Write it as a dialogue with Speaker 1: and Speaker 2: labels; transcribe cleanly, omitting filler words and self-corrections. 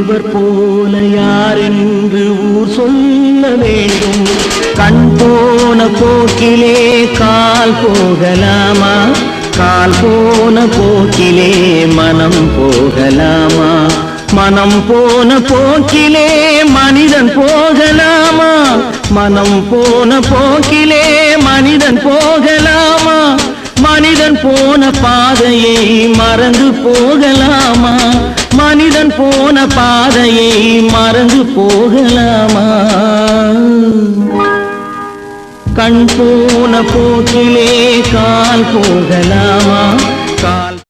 Speaker 1: இவர் போல யார் என்று ஊர் சொல்ல வேண்டும். கண் போன போக்கிலே கால் போகலாமா? கால் போன போக்கிலே மனம் போகலாமா? மனம் போன போக்கிலே மனிதன் போகலாமா? மனம் போன போக்கிலே மனிதன் போகலாமா? மனிதன் போன பாதையை மறந்து போகலாமா? மனிதன் போன பாதையை மறந்து போகலாமா? கண் போன போக்கிலே கால் போகலாமா?